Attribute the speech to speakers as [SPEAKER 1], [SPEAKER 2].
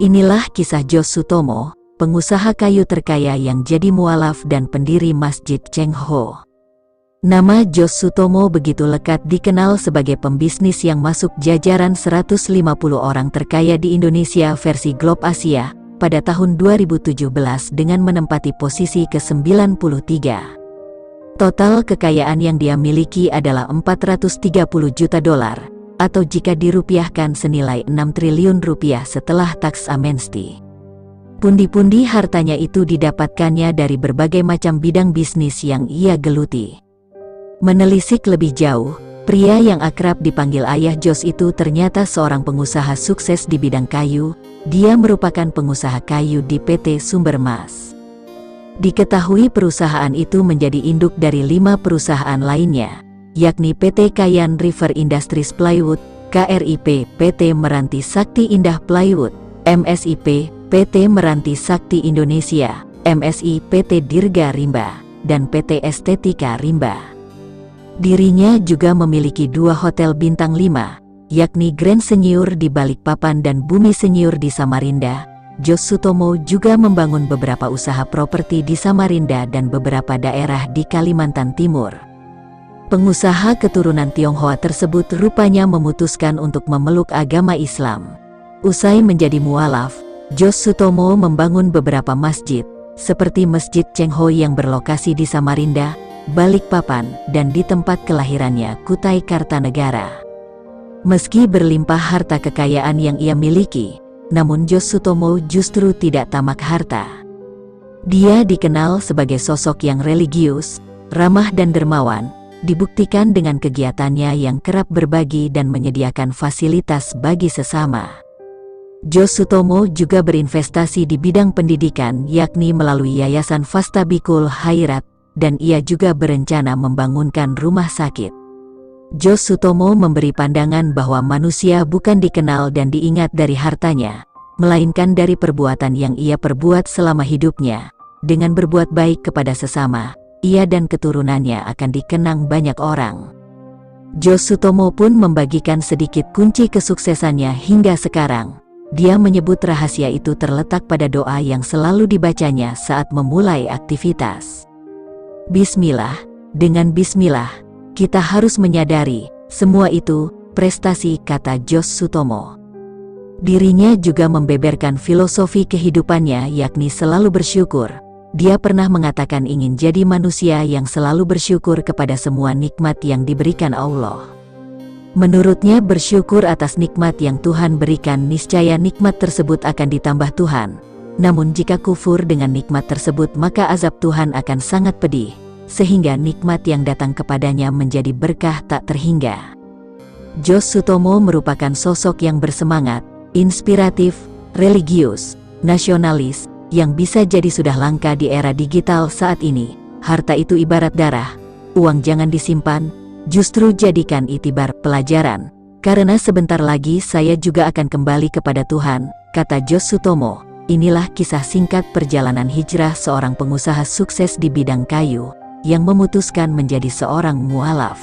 [SPEAKER 1] Inilah kisah Jos Sutomo, pengusaha kayu terkaya yang jadi mualaf dan pendiri Masjid Cheng Ho. Nama Jos Sutomo begitu lekat dikenal sebagai pembisnis yang masuk jajaran 150 orang terkaya di Indonesia versi Globe Asia pada tahun 2017 dengan menempati posisi ke-93. Total kekayaan yang dia miliki adalah 430 juta dolar, atau jika dirupiahkan senilai 6 triliun rupiah setelah taks amnesti. Pundi-pundi hartanya itu didapatkannya dari berbagai macam bidang bisnis yang ia geluti. Menelisik lebih jauh, pria yang akrab dipanggil Ayah Jos itu ternyata seorang pengusaha sukses di bidang kayu. Dia merupakan pengusaha kayu di PT Sumbermas. Diketahui perusahaan itu menjadi induk dari 5 perusahaan lainnya, yakni PT Kayan River Industries Plywood, KRIP, PT Meranti Sakti Indah Plywood, MSIP, PT Meranti Sakti Indonesia, MSI, PT Dirga Rimba, dan PT Estetika Rimba. Dirinya juga memiliki 2 hotel bintang 5, yakni Grand Senior di Balikpapan dan Bumi Senior di Samarinda. Jos Sutomo juga membangun beberapa usaha properti di Samarinda dan beberapa daerah di Kalimantan Timur. Pengusaha keturunan Tionghoa tersebut rupanya memutuskan untuk memeluk agama Islam. Usai menjadi mualaf, Jos Sutomo membangun beberapa masjid, seperti Masjid Cheng Ho yang berlokasi di Samarinda, Balikpapan, dan di tempat kelahirannya Kutai Kartanegara. Meski berlimpah harta kekayaan yang ia miliki, namun Jos Sutomo justru tidak tamak harta. Dia dikenal sebagai sosok yang religius, ramah dan dermawan, dibuktikan dengan kegiatannya yang kerap berbagi dan menyediakan fasilitas bagi sesama. Jos Sutomo juga berinvestasi di bidang pendidikan, yakni melalui Yayasan Fastabikul Khairat, dan ia juga berencana membangunkan rumah sakit. Jos Sutomo memberi pandangan bahwa manusia bukan dikenal dan diingat dari hartanya, melainkan dari perbuatan yang ia perbuat selama hidupnya. Dengan berbuat baik kepada sesama, ia dan keturunannya akan dikenang banyak orang. Jos Sutomo pun membagikan sedikit kunci kesuksesannya hingga sekarang. Dia menyebut rahasia itu terletak pada doa yang selalu dibacanya saat memulai aktivitas. Bismillah, dengan bismillah, kita harus menyadari, semua itu, prestasi, kata Jos Sutomo. Dirinya juga membeberkan filosofi kehidupannya, yakni selalu bersyukur. Dia pernah mengatakan ingin jadi manusia yang selalu bersyukur kepada semua nikmat yang diberikan Allah. Menurutnya bersyukur atas nikmat yang Tuhan berikan, niscaya nikmat tersebut akan ditambah Tuhan. Namun jika kufur dengan nikmat tersebut maka azab Tuhan akan sangat pedih, sehingga nikmat yang datang kepadanya menjadi berkah tak terhingga. Jos Sutomo merupakan sosok yang bersemangat, inspiratif, religius, nasionalis, yang bisa jadi sudah langka di era digital saat ini. Harta itu ibarat darah, uang jangan disimpan, justru jadikan itibar pelajaran, karena sebentar lagi saya juga akan kembali kepada Tuhan, kata Jos Sutomo. Inilah kisah singkat perjalanan hijrah seorang pengusaha sukses di bidang kayu, yang memutuskan menjadi seorang mualaf.